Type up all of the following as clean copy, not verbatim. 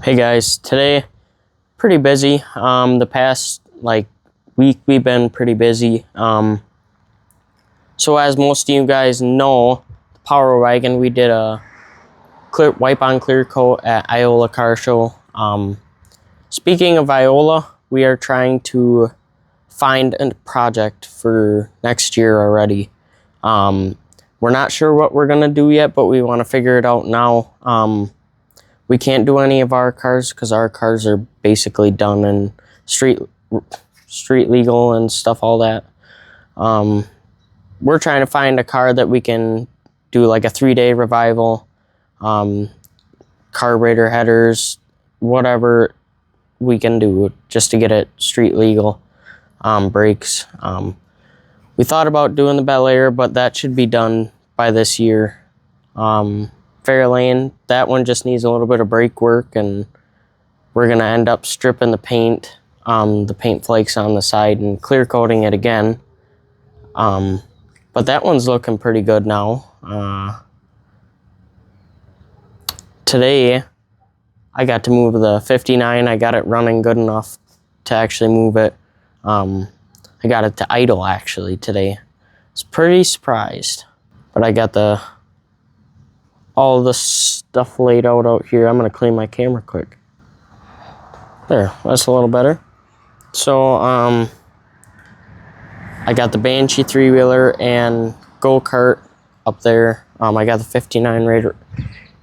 Hey guys, today pretty busy. The past week we've been pretty busy. So as most of you guys know, the Power Wagon, we did a wipe on clear coat at Iola Car Show. Speaking of Iola, we are trying to find a project for next year already. We're not sure what we're gonna do yet, but we want to figure it out now. We can't do any of our cars because our cars are basically done and street legal and stuff, all that. We're trying to find a car that we can do like a 3-day revival, carburetor headers, whatever we can do just to get it street legal. Brakes. We thought about doing the Bel Air, but that should be done by this year. Fairlane, that one just needs a little bit of brake work, and we're gonna end up stripping the paint flakes on the side and clear coating it again. But that one's looking pretty good now. Today I got to move the 59. I got it running good enough to actually move it. I got it to idle actually today. I was pretty surprised, but I got all the stuff laid out here. I'm gonna clean my camera quick. There, that's a little better. So I got the Banshee 3-wheeler and go-kart up there. I got the 59 right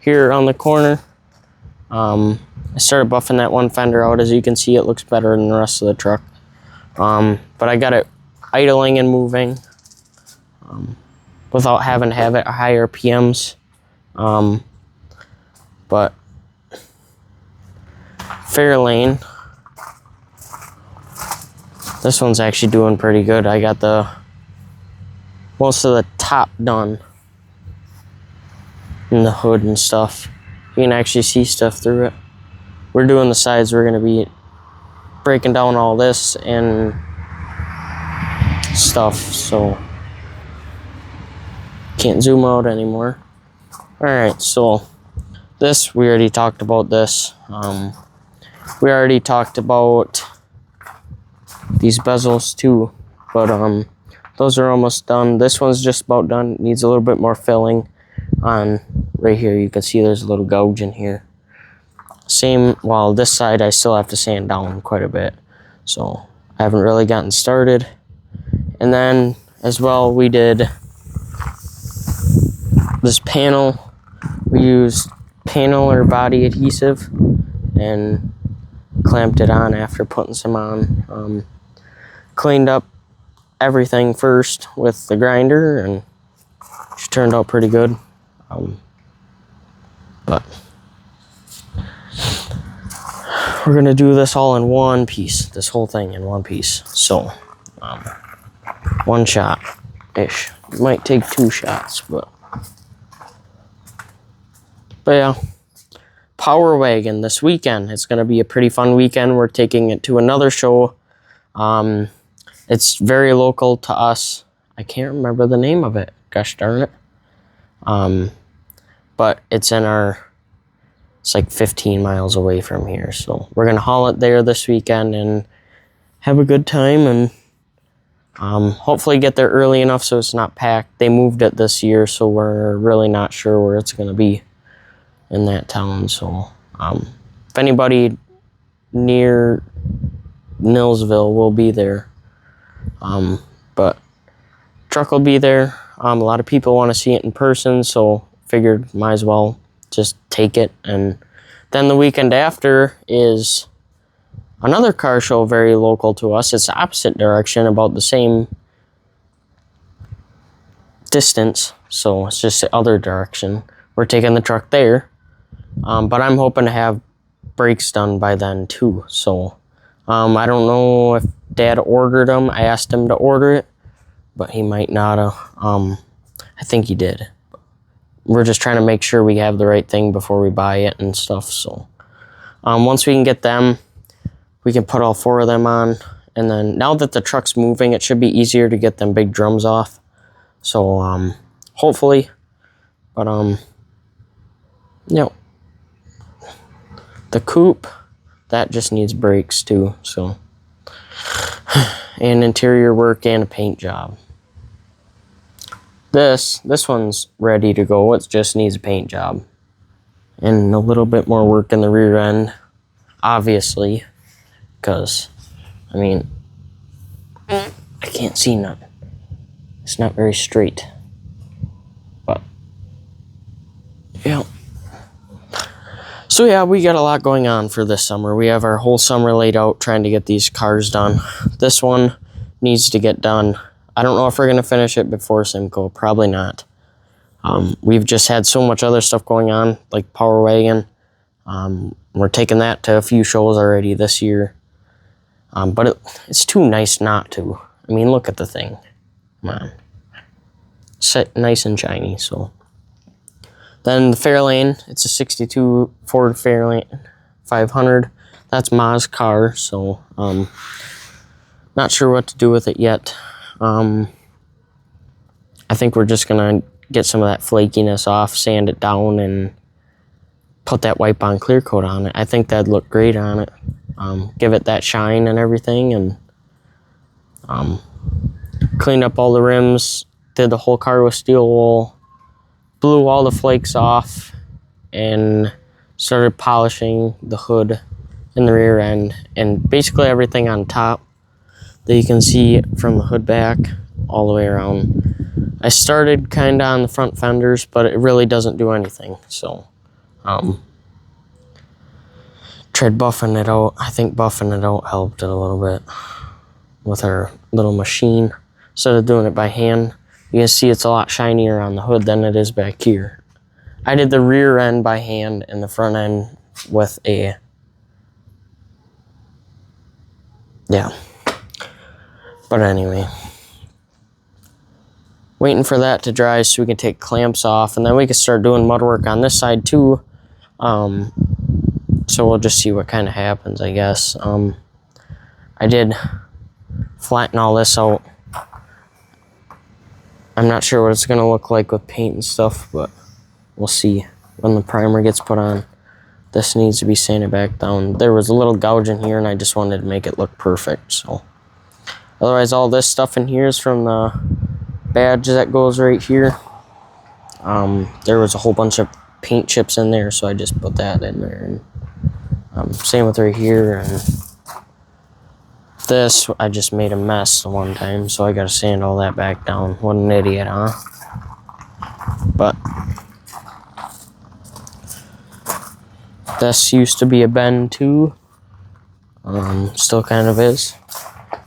here on the corner. I started buffing that one fender out. As you can see, it looks better than the rest of the truck. But I got it idling and moving without having to have it higher RPMs. But Fairlane, this one's actually doing pretty good. I got most of the top done in the hood and stuff. You can actually see stuff through it. We're doing the sides. We're gonna be breaking down all this and stuff, so can't zoom out anymore. Alright, so this, we already talked about this. We already talked about these bezels too, but those are almost done. This one's just about done. It needs a little bit more filling on right here. You can see there's a little gouge in here. Same, well, this side I still have to sand down quite a bit, so I haven't really gotten started. And then as well, we did this panel. We used panel or body adhesive and clamped it on after putting some on. Cleaned up everything first with the grinder, and it turned out pretty good. But we're gonna do this all in one piece, this whole thing in one piece. So, one shot-ish. Might take 2 shots, but yeah. Power Wagon this weekend. It's gonna be a pretty fun weekend. We're taking it to another show. It's very local to us. I can't remember the name of it. Gosh darn it. But it's like 15 miles away from here. So we're gonna haul it there this weekend and have a good time, and hopefully get there early enough so it's not packed. They moved it this year, so we're really not sure where it's gonna be in that town. So if anybody near Nilsville will be there, but truck will be there. A lot of people want to see it in person, so figured might as well just take it. And then the weekend after is another car show very local to us. It's the opposite direction, about the same distance, so it's just the other direction. We're taking the truck there, but I'm hoping to have brakes done by then too. So I don't know if Dad ordered them. I asked him to order it, but he might not have. I think he did. We're just trying to make sure we have the right thing before we buy it and stuff. So once we can get them, we can put all 4 of them on. And then now that the truck's moving, it should be easier to get them big drums off. So hopefully, but yeah. The coupe, that just needs brakes too, so. And interior work and a paint job. This one's ready to go. It just needs a paint job. And a little bit more work in the rear end, obviously, because, I mean, I can't see nothing. It's not very straight. But, yeah. So yeah, we got a lot going on for this summer. We have our whole summer laid out trying to get these cars done. This one needs to get done. I don't know if we're going to finish it before Simcoe. Probably not. We've just had so much other stuff going on, like Power Wagon. We're taking that to a few shows already this year. But it's too nice not to. I mean, look at the thing. Come on. Set nice and shiny, so. Then the Fairlane, it's a 62 Ford Fairlane 500. That's Ma's car, so not sure what to do with it yet. I think we're just gonna get some of that flakiness off, sand it down, and put that wipe-on clear coat on it. I think that'd look great on it. Give it that shine and everything, and cleaned up all the rims, did the whole car with steel wool, blew all the flakes off, and started polishing the hood and the rear end, and basically everything on top that you can see from the hood back all the way around. I started kind of on the front fenders, but it really doesn't do anything, so tried buffing it out. I think buffing it out helped it a little bit with our little machine. Instead of doing it by hand, you can see it's a lot shinier on the hood than it is back here. I did the rear end by hand and the front end with a, yeah. But anyway, waiting for that to dry so we can take clamps off, and then we can start doing mud work on this side too. So we'll just see what kind of happens, I guess. I did flatten all this out. I'm not sure what it's going to look like with paint and stuff, but we'll see when the primer gets put on. This needs to be sanded back down. There was a little gouge in here, and I just wanted to make it look perfect. So, otherwise, all this stuff in here is from the badge that goes right here. There was a whole bunch of paint chips in there, so I just put that in there. And same with right here, and this, I just made a mess the one time, so I gotta sand all that back down. What an idiot, huh? But this used to be a bend too. Still kind of is.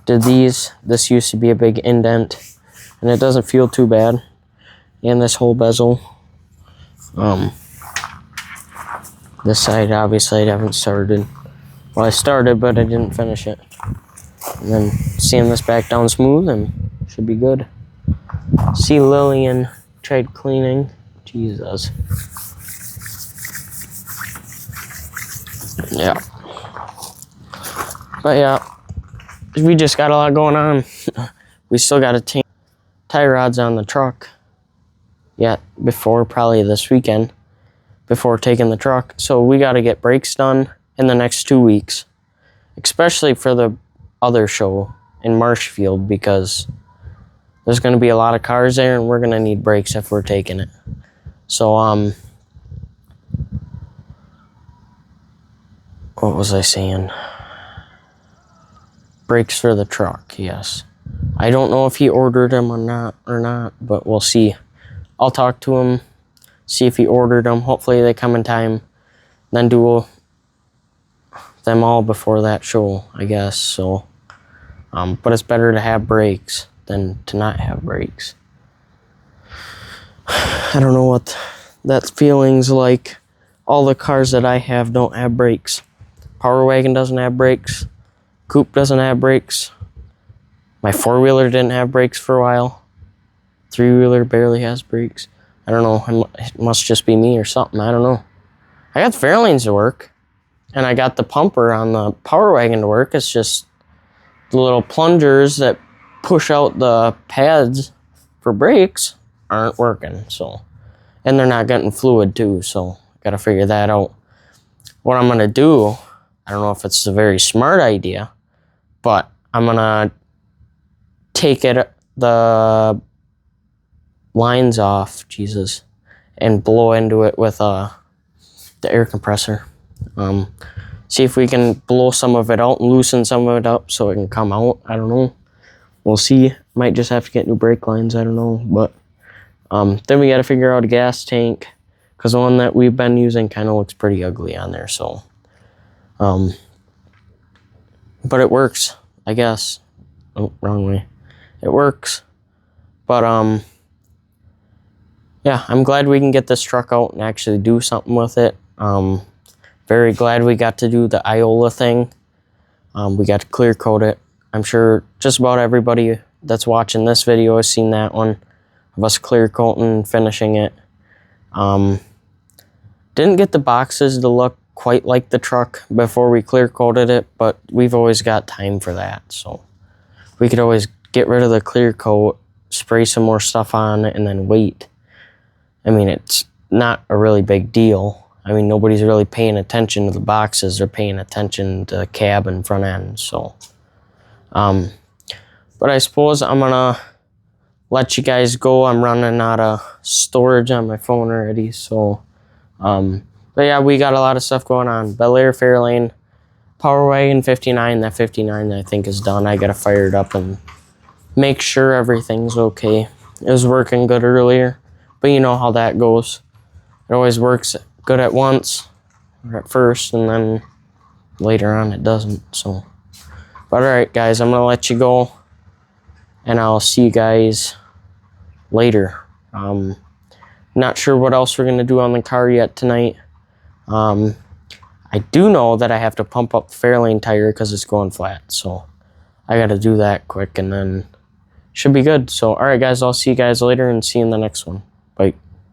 Did these. This used to be a big indent, and it doesn't feel too bad. And this whole bezel. This side, obviously, I haven't started. Well, I started, but I didn't finish it. And then sand this back down smooth, and should be good. See, Lillian tried cleaning. Jesus. Yeah. But yeah, we just got a lot going on. We still got to change tie rods on the truck yet before probably this weekend, before taking the truck. So we got to get brakes done in the next 2 weeks, especially for the other show in Marshfield, because there's going to be a lot of cars there, and we're going to need brakes if we're taking it. So what was I saying? Brakes for the truck, yes. I don't know if he ordered them or not, but we'll see. I'll talk to him, see if he ordered them. Hopefully they come in time, then do them all before that show, I guess. So, but it's better to have brakes than to not have brakes. I don't know what that feeling's like. All the cars that I have don't have brakes. Power Wagon doesn't have brakes. Coupe doesn't have brakes. My four-wheeler didn't have brakes for a while. Three-wheeler barely has brakes. I don't know. It must just be me or something. I don't know. I got the Fairlanes to work, and I got the pumper on the Power Wagon to work. It's just the little plungers that push out the pads for brakes aren't working. So, and they're not getting fluid too. So, got to figure that out. what I'm gonna do, I don't know if it's a very smart idea, but I'm gonna take the lines off, Jesus, and blow into it with the air compressor. See if we can blow some of it out and loosen some of it up so it can come out. I don't know. We'll see. Might just have to get new brake lines. I don't know. But then we got to figure out a gas tank, because the one that we've been using kind of looks pretty ugly on there. So, but it works, I guess. Oh, wrong way. It works. But yeah, I'm glad we can get this truck out and actually do something with it. Very glad we got to do the Iola thing. We got to clear coat it. I'm sure just about everybody that's watching this video has seen that one of us clear coating and finishing it. Didn't get the boxes to look quite like the truck before we clear coated it, but we've always got time for that. So we could always get rid of the clear coat, spray some more stuff on it, and then wait. I mean, it's not a really big deal. I mean, nobody's really paying attention to the boxes. They're paying attention to the cab and front end. So, but I suppose I'm gonna let you guys go. I'm running out of storage on my phone already. So, but yeah, we got a lot of stuff going on. Bel Air, Fairlane, Power Wagon 59. That 59 I think is done. I gotta fire it up and make sure everything's okay. It was working good earlier, but you know how that goes. It always works good at once, or at first, and then later on it doesn't. So, but alright guys, I'm gonna let you go, and I'll see you guys later. Not sure what else we're gonna do on the car yet tonight. I do know that I have to pump up the Fairlane tire because it's going flat, so I gotta do that quick, and then should be good. So alright guys, I'll see you guys later and see you in the next one. Bye.